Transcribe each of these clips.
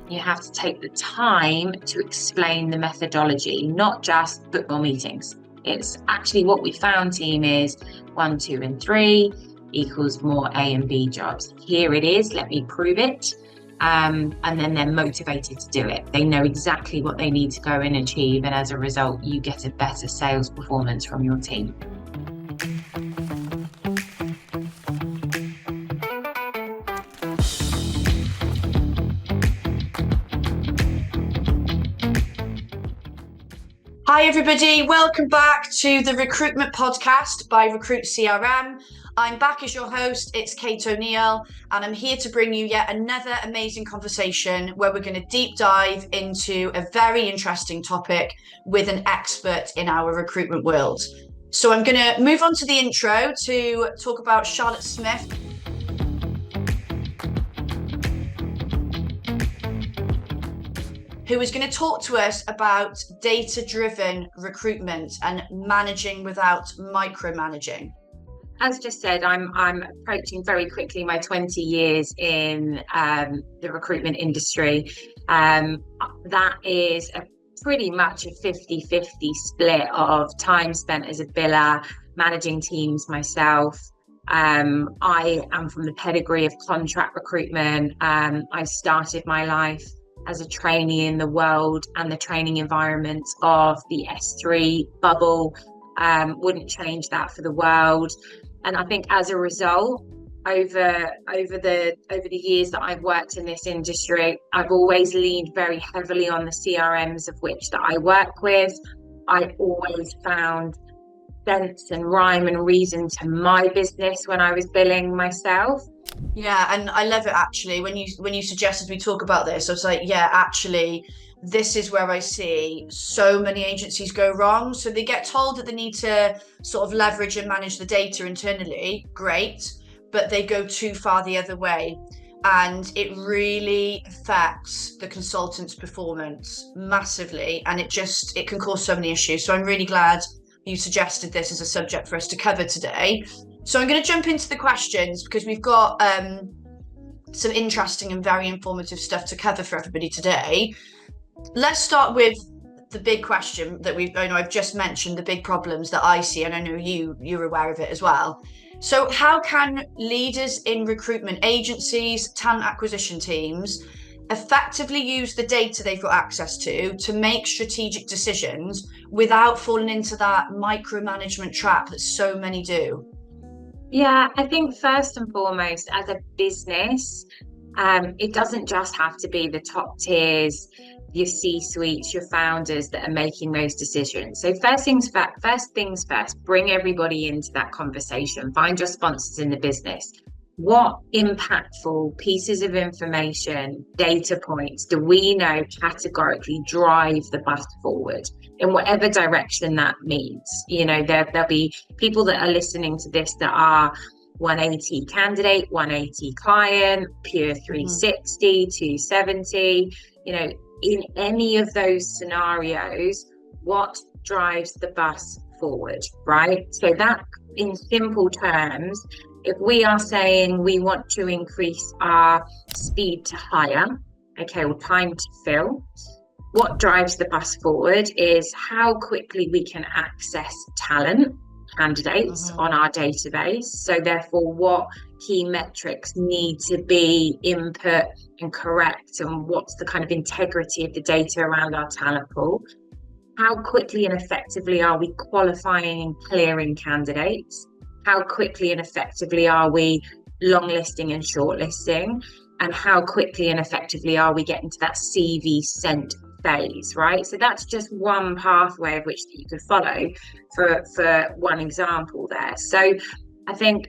You have to take the time to explain the methodology, not just book more meetings. It's actually what we found, team, is 1, 2, and 3 equals more A and B jobs. Here it is, let me prove it. And then they're motivated to do it. They know exactly what they need to go and achieve. And as a result, you get a better sales performance from your team. Hi everybody, welcome back to the Recruitment Podcast by Recruit CRM. I'm back as your host, it's Kate O'Neill, and I'm here to bring you yet another amazing conversation where we're going to deep dive into a very interesting topic with an expert in our recruitment world. So I'm going to move on to the intro to talk about Charlotte Smith, who is going to talk to us about data-driven recruitment and managing without micromanaging. As just said, I'm approaching very quickly my 20 years in the recruitment industry. That is pretty much a 50-50 split of time spent as a biller, managing teams myself. I am from the pedigree of contract recruitment. I started my life as a trainee in the world and the training environment of the S3 bubble. Wouldn't change that for the world. And I think as a result, over the years that I've worked in this industry, I've always leaned very heavily on the CRMs of which that I work with. I always found sense and rhyme and reason to my business when I was billing myself. Yeah, and I love it actually. When you suggested we talk about this, I was like, yeah, actually, this is where I see so many agencies go wrong. So they get told that they need to sort of leverage and manage the data internally, great, but they go too far the other way. And it really affects the consultant's performance massively. And it can cause so many issues. So I'm really glad you suggested this as a subject for us to cover today. So I'm going to jump into the questions because we've got some interesting and very informative stuff to cover for everybody today. Let's start with the big question that I've just mentioned, the big problems that I see, and I know you're aware of it as well. So how can leaders in recruitment agencies, talent acquisition teams, effectively use the data they've got access to make strategic decisions without falling into that micromanagement trap that so many do? Yeah, I think first and foremost, as a business, it doesn't just have to be the top tiers, your C-suites, your founders that are making those decisions. So first things first, bring everybody into that conversation. Find your sponsors in the business. What impactful pieces of information, data points do we know categorically drive the bus forward in whatever direction that means? You know, there'll be people that are listening to this that are 180 candidate, 180 client, pure 360, 270, you know, in any of those scenarios, what drives the bus forward, right? So that, in simple terms, if we are saying we want to increase our speed to hire, okay, or time to fill, what drives the bus forward is how quickly we can access talent, candidates on our database. So therefore, what key metrics need to be input and correct, and what's the kind of integrity of the data around our talent pool? How quickly and effectively are we qualifying and clearing candidates? How quickly and effectively are we longlisting and shortlisting? And how quickly and effectively are we getting to that CV sent phase, right? So that's just one pathway of which that you could follow for one example there. So I think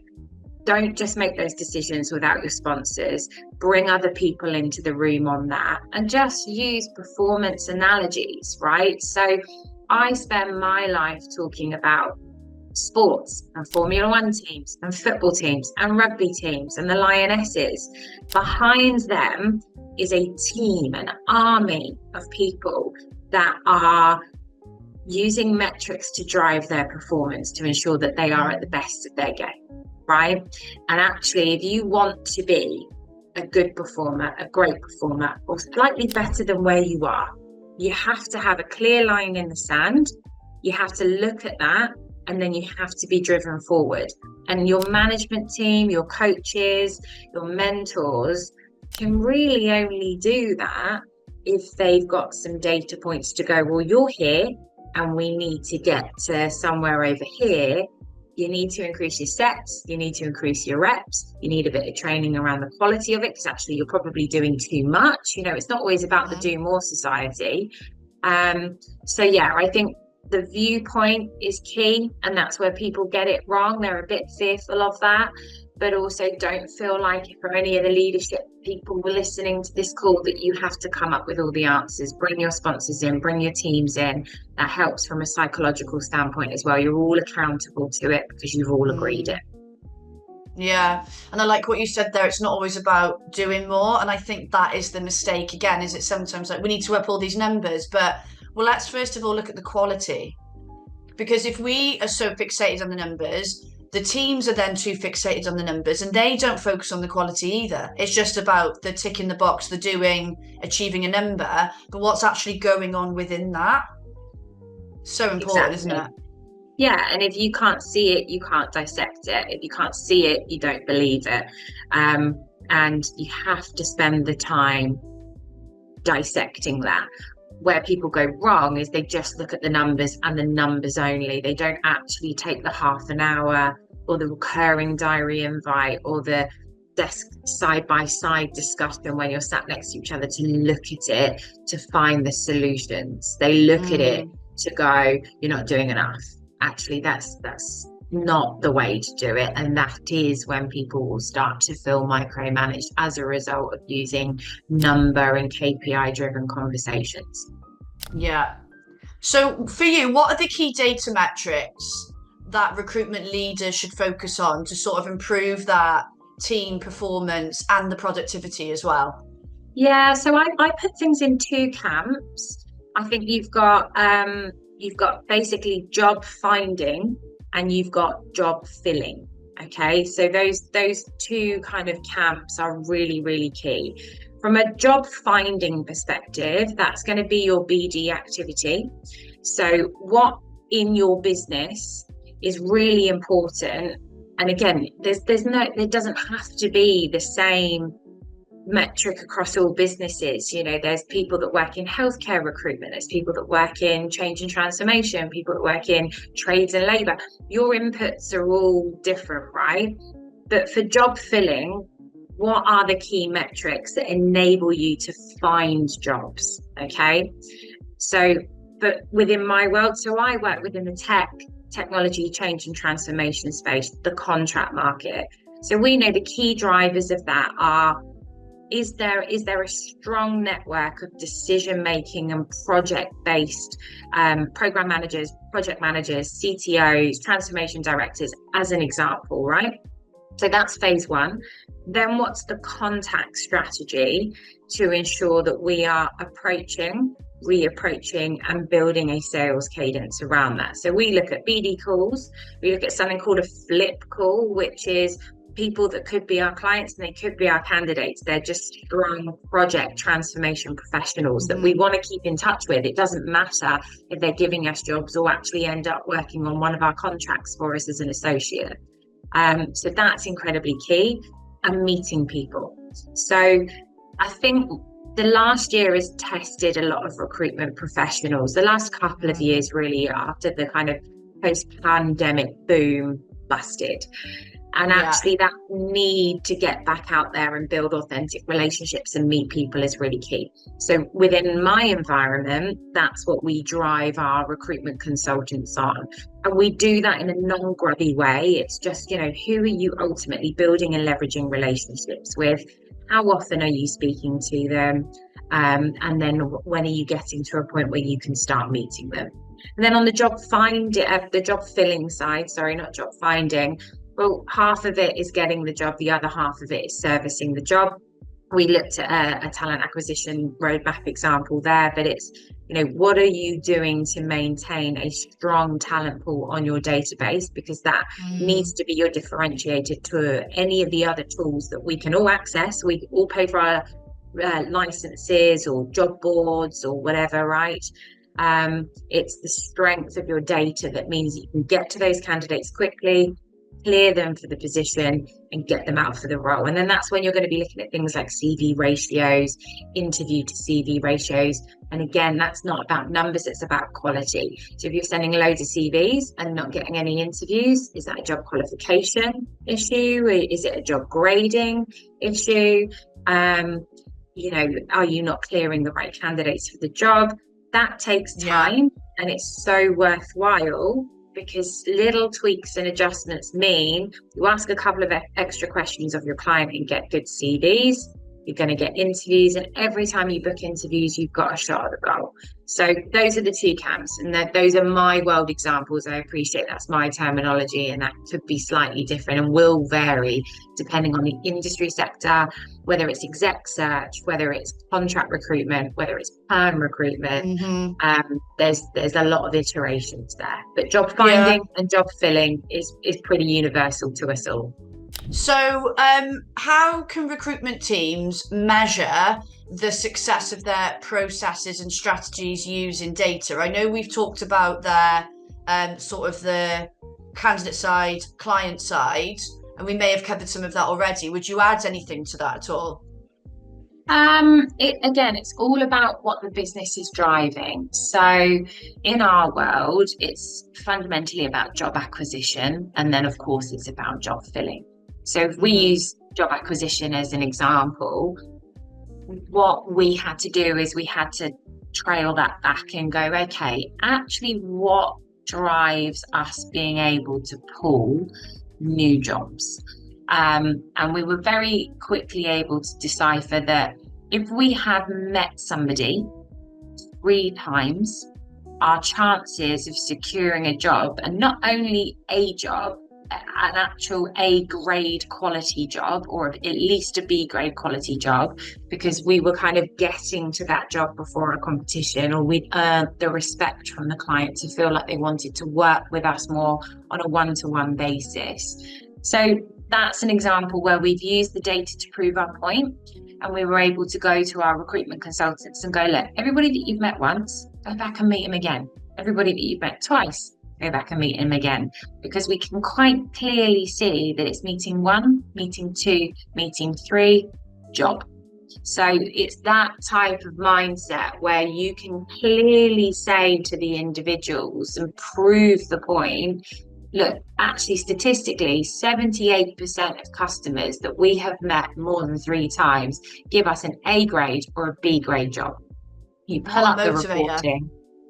don't just make those decisions without your sponsors. Bring other people into the room on that and just use performance analogies, right? So I spend my life talking about sports and Formula One teams and football teams and rugby teams and the Lionesses. Behind them is a team, an army of people that are using metrics to drive their performance to ensure that they are at the best of their game, right? And actually, if you want to be a good performer, a great performer, or slightly better than where you are, you have to have a clear line in the sand. You have to look at that, and then you have to be driven forward. And your management team, your coaches, your mentors can really only do that if they've got some data points to go, well, you're here and we need to get to somewhere over here. You need to increase your sets, you need to increase your reps, you need a bit of training around the quality of it, because actually you're probably doing too much. It's not always about the do more society. So yeah, I think the viewpoint is key, and that's where people get it wrong. They're a bit fearful of that, but also don't feel like if for any of the leadership people were listening to this call that you have to come up with all the answers. Bring your sponsors in, bring your teams in. That helps from a psychological standpoint as well. You're all accountable to it because you've all agreed it. Yeah, and I like what you said there. It's not always about doing more, and I think that is the mistake again. Is it sometimes like we need to up all these numbers, but well, let's first of all look at the quality, because if we are so fixated on the numbers, the teams are then too fixated on the numbers, and they don't focus on the quality either. It's just about the tick in the box, the doing, achieving a number, but what's actually going on within that? So important, isn't it? Yeah, and if you can't see it, you can't dissect it. If you can't see it, you don't believe it. And you have to spend the time dissecting that. Where people go wrong is they just look at the numbers and the numbers only. They don't actually take the half an hour or the recurring diary invite or the desk side-by-side discussion when you're sat next to each other to look at it, to find the solutions. They look at it to go, you're not doing enough. Actually, that's not the way to do it, and that is when people will start to feel micromanaged as a result of using number and KPI driven conversations. Yeah. So for you, what are the key data metrics that recruitment leaders should focus on to sort of improve that team performance and the productivity as well? Yeah, so I put things in two camps. I think you've got basically job finding and you've got job filling. Okay, so those two kind of camps are really, really key. From a job finding perspective, that's going to be your BD activity. So what in your business is really important. And again, there doesn't have to be the same metric across all businesses. There's people that work in healthcare recruitment, there's people that work in change and transformation, people that work in trades and labor. Your inputs are all different, right? But for job filling, what are the key metrics that enable you to find jobs? Okay, so but within my world, so I work within the technology change and transformation space, the contract market. So we know the key drivers of that are: is there a strong network of decision-making and project-based program managers, project managers, CTOs, transformation directors, as an example, right? So that's phase one. Then what's the contact strategy to ensure that we are approaching, reapproaching, and building a sales cadence around that? So we look at BD calls, we look at something called a flip call, which is people that could be our clients and they could be our candidates. They're just strong project transformation professionals that we want to keep in touch with. It doesn't matter if they're giving us jobs or actually end up working on one of our contracts for us as an associate. So that's incredibly key, and meeting people. So I think the last year has tested a lot of recruitment professionals. The last couple of years, really, after the kind of post-pandemic boom busted. And actually that need to get back out there and build authentic relationships and meet people is really key. So within my environment, that's what we drive our recruitment consultants on. And we do that in a non-grubby way. It's just, who are you ultimately building and leveraging relationships with? How often are you speaking to them? And then when are you getting to a point where you can start meeting them? And then on the job filling side, not job finding, well, half of it is getting the job, the other half of it is servicing the job. We looked at a talent acquisition roadmap example there, but it's what are you doing to maintain a strong talent pool on your database? Because that needs to be your differentiator to any of the other tools that we can all access. We all pay for our licenses or job boards or whatever, right? It's the strength of your data that means you can get to those candidates quickly, clear them for the position, and get them out for the role. And then that's when you're going to be looking at things like CV ratios, interview to CV ratios. And again, that's not about numbers, it's about quality. So if you're sending loads of CVs and not getting any interviews, is that a job qualification issue? Is it a job grading issue? Are you not clearing the right candidates for the job? That takes time, and it's so worthwhile, because little tweaks and adjustments mean you ask a couple of extra questions of your client and get good CVs. You're going to get interviews, and every time you book interviews, you've got a shot at the goal. So those are the two camps, and those are my world examples. I appreciate that's my terminology, and that could be slightly different and will vary depending on the industry sector, whether it's exec search, whether it's contract recruitment, whether it's perm recruitment. There's a lot of iterations there, but job finding and job filling is pretty universal to us all. So how can recruitment teams measure the success of their processes and strategies using data? I know we've talked about their sort of the candidate side, client side, and we may have covered some of that already. Would you add anything to that at all? It's all about what the business is driving. So in our world, it's fundamentally about job acquisition, and then of course it's about job filling. So if we use job acquisition as an example, what we had to do is we had to trail that back and go, okay, actually what drives us being able to pull new jobs? And we were very quickly able to decipher that if we had met somebody 3 times, our chances of securing a job, and not only a job, an actual A grade quality job, or at least a B grade quality job, because we were kind of getting to that job before a competition, or we'd earned the respect from the client to feel like they wanted to work with us more on a one-to-one basis. So that's an example where we've used the data to prove our point, and we were able to go to our recruitment consultants and go, look, everybody that you've met once, go back and meet them again. Everybody that you've met twice, go back and meet him again, because we can quite clearly see that it's meeting 1, meeting 2, meeting 3, job. So it's that type of mindset where you can clearly say to the individuals and prove the point, look, actually statistically 78% of customers that we have met more than 3 times give us an A grade or a B grade job. You pull up the reporting.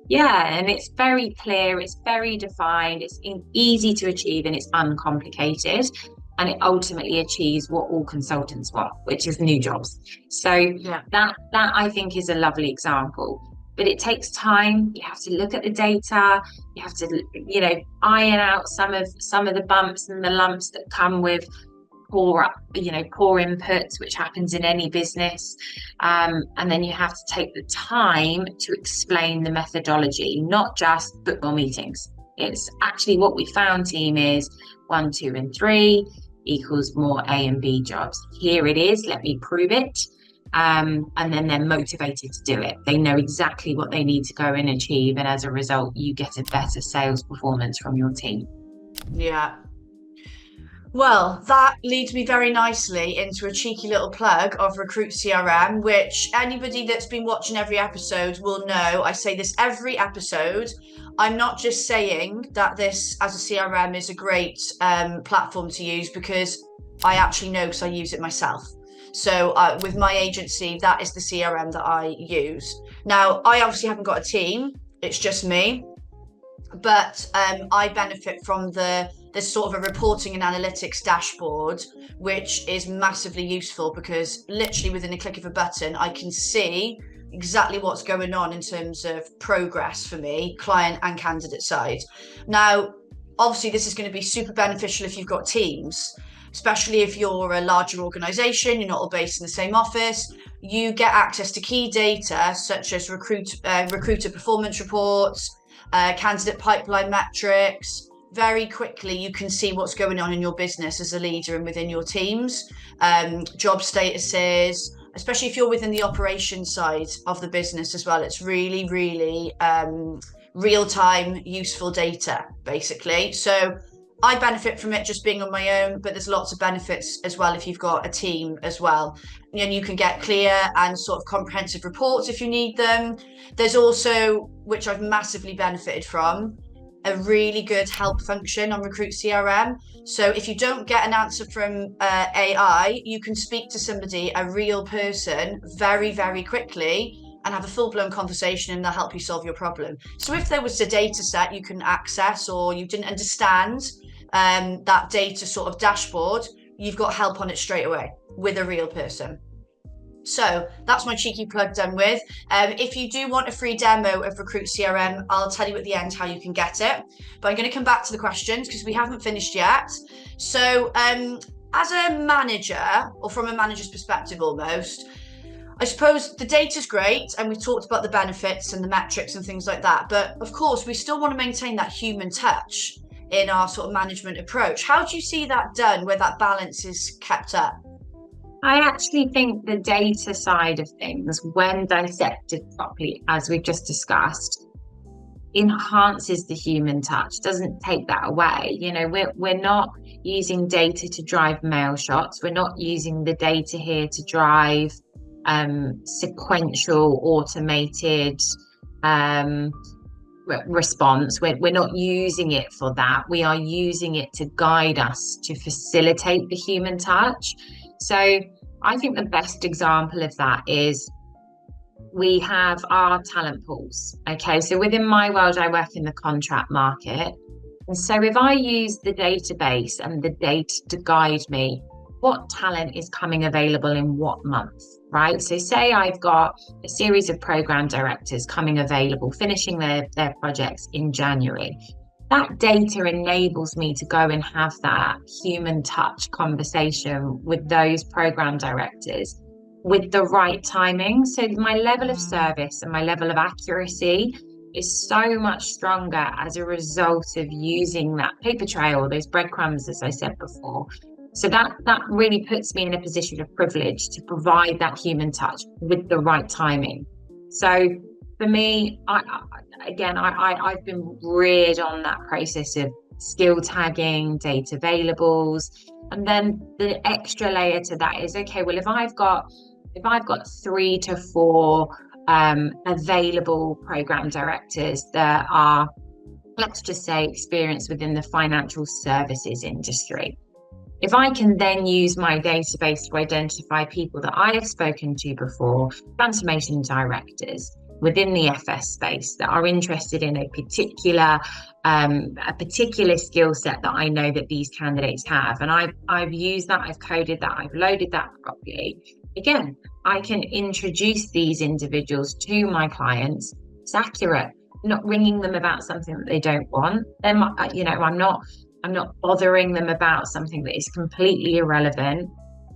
Yeah, and it's very clear, it's very defined, it's easy to achieve, and it's uncomplicated, and it ultimately achieves what all consultants want, which is new jobs. So that I think is a lovely example. But it takes time. You have to look at the data. You have to, iron out some of the bumps and the lumps that come with poor inputs, which happens in any business, and then you have to take the time to explain the methodology, not just book more meetings. It's actually what we found, team, is 1, 2, and 3 equals more A and B jobs. Here it is, let me prove it. And then they're motivated to do it. They know exactly what they need to go and achieve, and as a result you get a better sales performance from your team. Well, that leads me very nicely into a cheeky little plug of Recruit CRM, which anybody that's been watching every episode will know. I say this every episode. I'm not just saying that this as a CRM is a great platform to use, because I actually know, because I use it myself. So with my agency, that is the CRM that I use. Now, I obviously haven't got a team. It's just me. But I benefit from this sort of a reporting and analytics dashboard, which is massively useful, because literally within a click of a button, I can see exactly what's going on in terms of progress for me, client and candidate side. Now, obviously, this is going to be super beneficial if you've got teams. especially if you're a larger organization, you're not all based in the same office, you get access to key data such as recruiter performance reports, candidate pipeline metrics. Very quickly, you can see what's going on in your business as a leader and within your teams, job statuses, especially if you're within the operations side of the business as well. It's really, really real-time, useful data, basically. So I benefit from it just being on my own, but there's lots of benefits as well if you've got a team as well. And you can get clear and sort of comprehensive reports if you need them. There's also, which I've massively benefited from, a really good help function on Recruit CRM. So if you don't get an answer from AI, you can speak to somebody, a real person, very, very quickly and have a full-blown conversation, and they'll help you solve your problem. So if there was a data set you can access, or you didn't understand that data sort of dashboard, you've got help on it straight away with a real person. So that's my cheeky plug done with. If you do want a free demo of Recruit CRM, I'll tell you at the end how you can get it. But I'm going to come back to the questions because we haven't finished yet. So as a manager, or from a manager's perspective almost, I suppose the data's great, and we've talked about the benefits and the metrics and things like that. But of course, we still want to maintain that human touch in our sort of management approach. How do you see that done, where that balance is kept up? I actually think the data side of things, when dissected properly, as we've just discussed, enhances the human touch, doesn't take that away. You know, we're not using data to drive mail shots. We're not using the data here to drive sequential automated response. We're not using it for that. We are using it to guide us, to facilitate the human touch. So I think the best example of that is we have our talent pools. Okay, so within my world, I work in the contract market. And so if I use the database and the data to guide me, what talent is coming available in what month, right? So say I've got a series of program directors coming available, finishing their projects in January. That data enables me to go and have that human touch conversation with those program directors with the right timing. So my level of service and my level of accuracy is so much stronger as a result of using that paper trail, those breadcrumbs, as I said before. So that really puts me in a position of privilege to provide that human touch with the right timing. So for me, I've been reared on that process of skill tagging, data availables, and then the extra layer to that is, okay, well, if I've got 3 to 4 available program directors that are, let's just say, experienced within the financial services industry, if I can then use my database to identify people that I have spoken to before, transformation directors within the FS space that are interested in a particular skill set that I know that these candidates have, and I've used that, I've coded that, I've loaded that properly. Again, I can introduce these individuals to my clients. It's accurate. I'm not ringing them about something that they don't want. Then, I'm not bothering them about something that is completely irrelevant.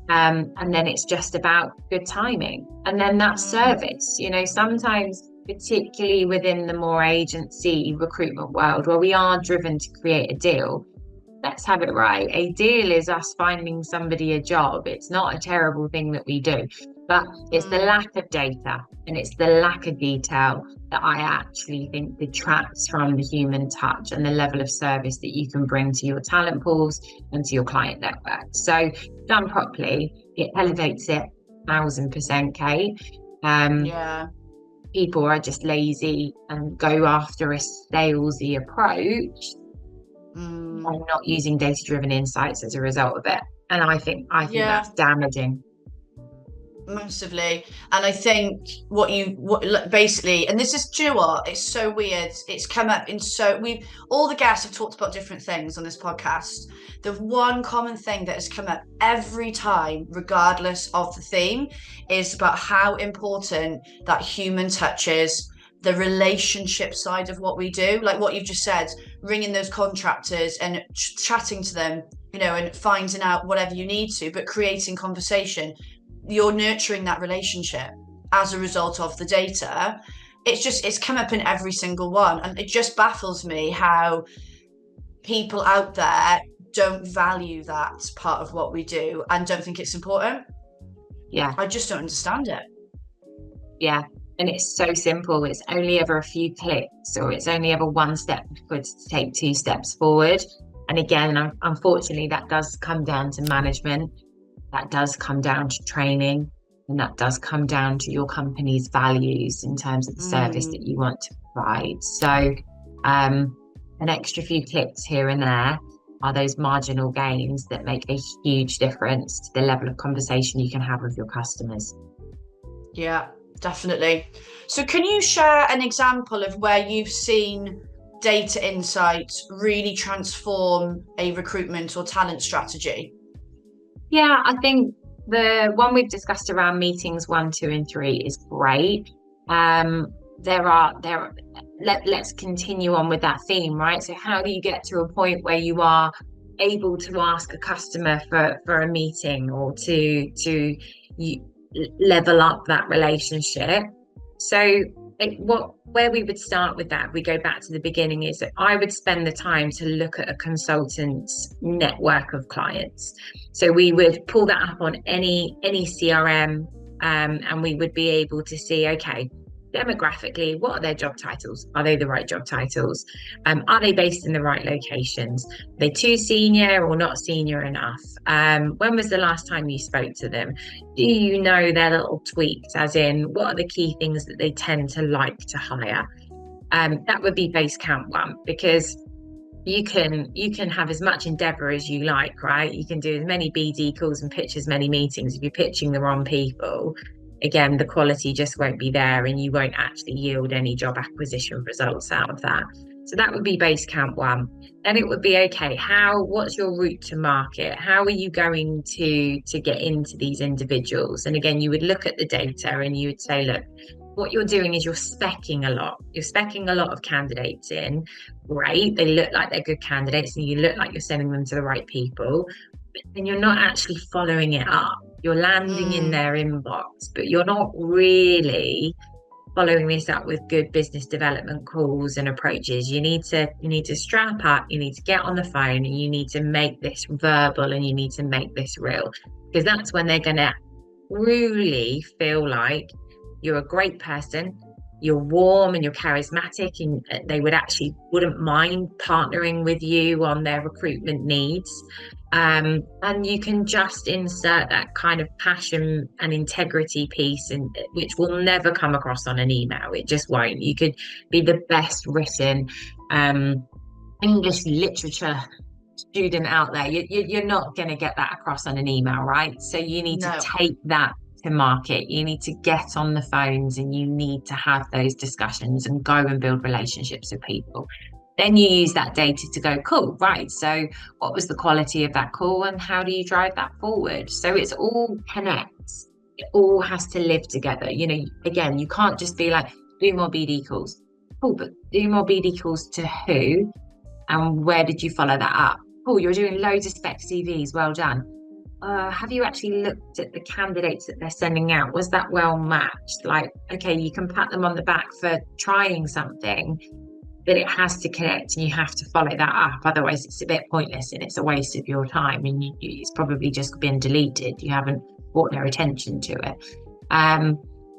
And then it's just about good timing. And then that service, sometimes, particularly within the more agency recruitment world, where we are driven to create a deal, let's have it right. A deal is us finding somebody a job. It's not a terrible thing that we do, but it's the lack of data and it's the lack of detail that I actually think detracts from the human touch and the level of service that you can bring to your talent pools and to your client network. So done properly, it elevates it 1000%, Kate. People are just lazy and go after a salesy approach. I'm not using data-driven insights as a result of it, and I think that's damaging massively. And I think what basically, and this is, do you know what, it's so weird, it's come up in all the guests have talked about different things on this podcast. The one common thing that has come up every time, regardless of the theme, is about how important that human touch is, the relationship side of what we do, like what you've just said, ringing those contractors and chatting to them and finding out whatever you need to, but creating conversation. You're nurturing that relationship as a result of the data. It's come up in every single one. And it just baffles me how people out there don't value that part of what we do and don't think it's important. Yeah. I just don't understand it. Yeah. And it's so simple. It's only ever a few clicks, or it's only ever one step backward to take 2 steps forward. And again, unfortunately, that does come down to management. That does come down to training. And that does come down to your company's values in terms of the service that you want to provide. So an extra few clicks here and there are those marginal gains that make a huge difference to the level of conversation you can have with your customers. Yeah, definitely. So can you share an example of where you've seen data insights really transform a recruitment or talent strategy? Yeah, I think the one we've discussed around meetings 1, 2, and 3 is great. Let's continue on with that theme, right? So how do you get to a point where you are able to ask a customer for a meeting, or to level up that relationship? So where we would start with that, we go back to the beginning, is that I would spend the time to look at a consultant's network of clients. So we would pull that up on any CRM, and we would be able to see, okay, demographically, what are their job titles? Are they the right job titles? Are they based in the right locations? Are they too senior or not senior enough? When was the last time you spoke to them? Do you know their little tweaks, as in what are the key things that they tend to like to hire? That would be base count 1, because you can have as much endeavor as you like, right? You can do as many BD calls and pitch as many meetings. If you're pitching the wrong people, again, the quality just won't be there, and you won't actually yield any job acquisition results out of that. So that would be base count 1. Then it would be, okay, what's your route to market? How are you going to get into these individuals? And again, you would look at the data and you would say, look, what you're doing is you're speccing a lot. You're speccing a lot of candidates in. Great, they look like they're good candidates, and you look like you're sending them to the right people, and you're not actually following it up. You're landing in their inbox, but you're not really following this up with good business development calls and approaches. You need to strap up, you need to get on the phone, and you need to make this verbal, and you need to make this real, because that's when they're going to really feel like you're a great person, you're warm and you're charismatic, and they wouldn't mind partnering with you on their recruitment needs. And you can just insert that kind of passion and integrity piece, which will never come across on an email. It just won't. You could be the best written English literature student out there. You're not going to get that across on an email, right? So you need to take that to market. You need to get on the phones, and you need to have those discussions and go and build relationships with people. Then you use that data to go, cool, right, so what was the quality of that call, and how do you drive that forward? So it's all connects. It all has to live together. Again, you can't just be like, do more BD calls. Cool, but do more BD calls to who, and where did you follow that up? Cool, you're doing loads of spec CVs, well done. Have you actually looked at the candidates that they're sending out? Was that well matched? Like, okay, you can pat them on the back for trying something, but it has to connect, and you have to follow that up. Otherwise, it's a bit pointless, and it's a waste of your time, and it's probably just been deleted. You haven't brought their attention to it.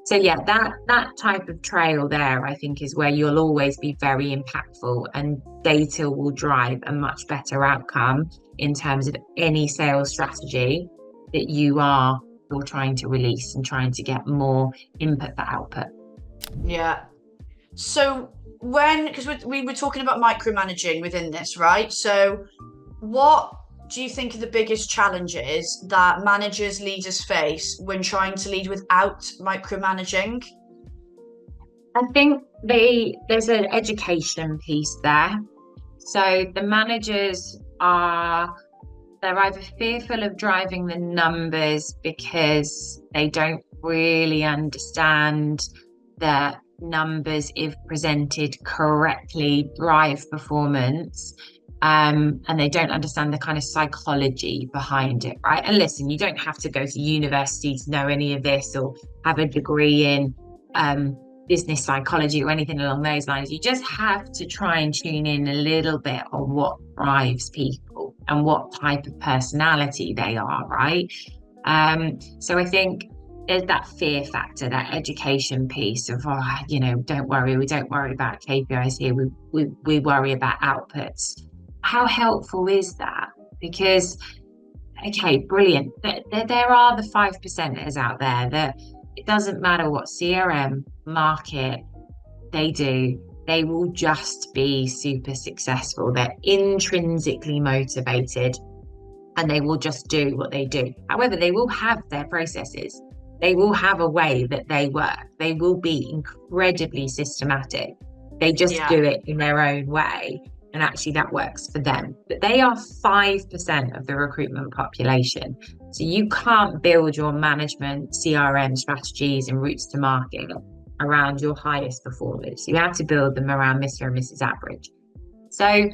So yeah, that type of trail there, I think, is where you'll always be very impactful, and data will drive a much better outcome in terms of any sales strategy that you're trying to release, and trying to get more input for output. Yeah. So because we were talking about micromanaging within this, right? So what do you think are the biggest challenges that managers, leaders face when trying to lead without micromanaging? I think there's an education piece there. So the managers they're either fearful of driving the numbers because they don't really understand that numbers, if presented correctly, drive performance. and they don't understand the kind of psychology behind it, right? And listen, you don't have to go to university to know any of this or have a degree in business psychology or anything along those lines. You just have to try and tune in a little bit on what drives people and what type of personality they are, right? So I think there's that fear factor, that education piece of, don't worry, we don't worry about KPIs here, we worry about outputs. How helpful is that? Because, okay, brilliant. There are the 5%ers out there that it doesn't matter what CRM market they do, they will just be super successful. They're intrinsically motivated and they will just do what they do. However, they will have their processes. They will have a way that they work. They will be incredibly systematic. They just do it in their own way. And actually that works for them. But they are 5% of the recruitment population. So you can't build your management, CRM strategies and routes to market around your highest performers. You have to build them around Mr. and Mrs. Average. So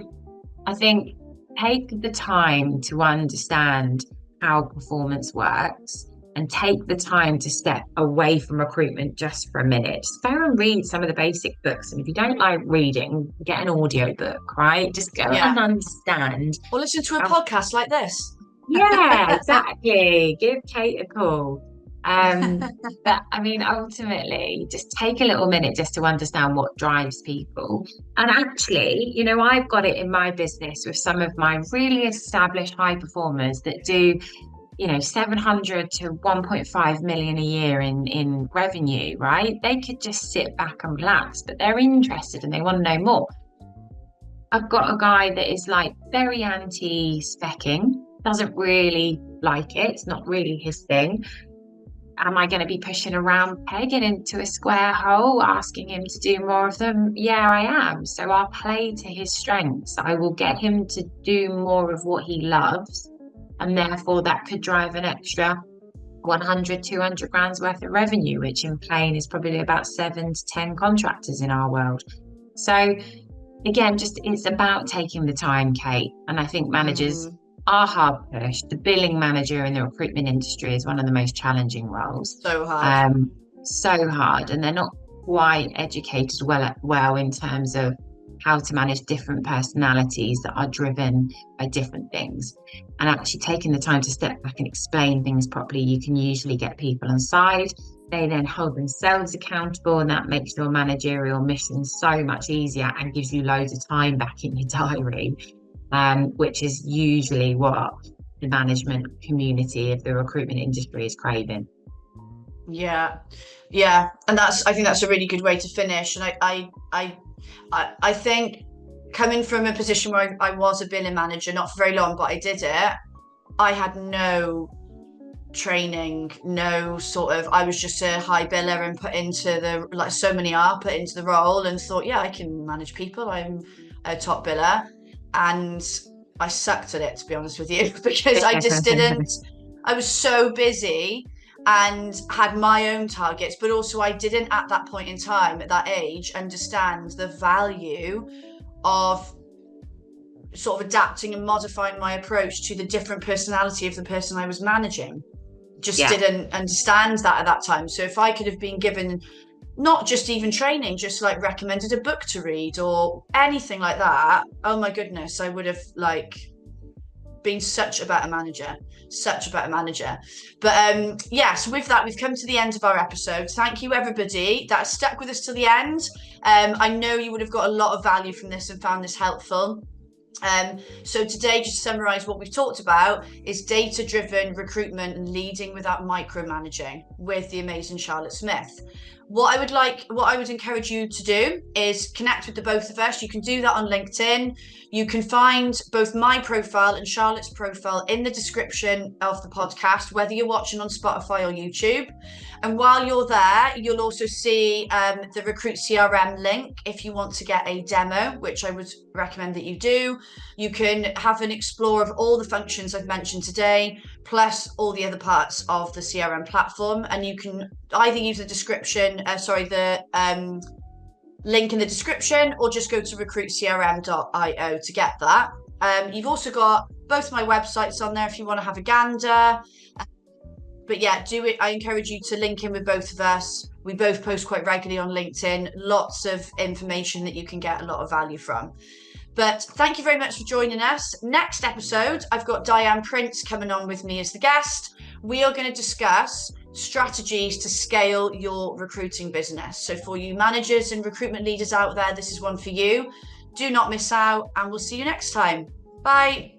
I think take the time to understand how performance works and take the time to step away from recruitment just for a minute. Just go and read some of the basic books. And if you don't like reading, get an audio book, right? Just go and understand. Or listen to a podcast like this. Yeah, exactly. Give Kate a call. But I mean, ultimately, just take a little minute just to understand what drives people. And actually, I've got it in my business with some of my really established high performers that do 700 to 1.5 million a year in revenue, right? They could just sit back and relax, but they're interested and they want to know more. I've got a guy that is like very anti-specking, doesn't really like it. It's not really his thing. Am I going to be pushing a round peg into a square hole, asking him to do more of them? Yeah, I am. So I'll play to his strengths. I will get him to do more of what he loves. And therefore that could drive an extra 100, 200 grand's worth of revenue, which in plain is probably about 7 to 10 contractors in our world. So again, just it's about taking the time, Kate. And I think managers are hard pushed. The billing manager in the recruitment industry is one of the most challenging roles. So hard. So hard. And they're not quite educated well in terms of how to manage different personalities that are driven by different things. And actually taking the time to step back and explain things properly, you can usually get people on side. They then hold themselves accountable, and that makes your managerial mission so much easier and gives you loads of time back in your diary, which is usually what the management community of the recruitment industry is craving. Yeah. And I think that's a really good way to finish. And I think coming from a position where I was a billing manager, not for very long, but I did it, I had no training, I was just a high biller and put into like so many are put into the role and thought, yeah, I can manage people, I'm a top biller. And I sucked at it, to be honest with you, because I just didn't, I was so busy and had my own targets, but also I didn't at that point in time, at that age, understand the value of sort of adapting and modifying my approach to the different personality of the person I was managing. Didn't understand that at that time. So if I could have been given not just even training, just like recommended a book to read or anything like that, oh my goodness, I would have been such a better manager. But so with that, we've come to the end of our episode. Thank you everybody that stuck with us till the end. I know you would have got a lot of value from this and found this helpful. So today, just to summarize what we've talked about, is data-driven recruitment and leading without micromanaging with the amazing Charlotte Smith. What I would encourage you to do is connect with the both of us. You can do that on LinkedIn. You can find both my profile and Charlotte's profile in the description of the podcast, whether you're watching on Spotify or YouTube. And while you're there, you'll also see the Recruit CRM link if you want to get a demo, which I would recommend that you do. You can have an explore of all the functions I've mentioned today, plus all the other parts of the CRM platform. And you can either use the link in the description, or just go to recruitcrm.io to get that. You've also got both my websites on there if you want to have a gander. But yeah, do it. I encourage you to link in with both of us. We both post quite regularly on LinkedIn. Lots of information that you can get a lot of value from. But thank you very much for joining us. Next episode, I've got Diane Prince coming on with me as the guest. We are going to discuss strategies to scale your recruiting business. So for you managers and recruitment leaders out there, this is one for you. Do not miss out, and we'll see you next time. Bye.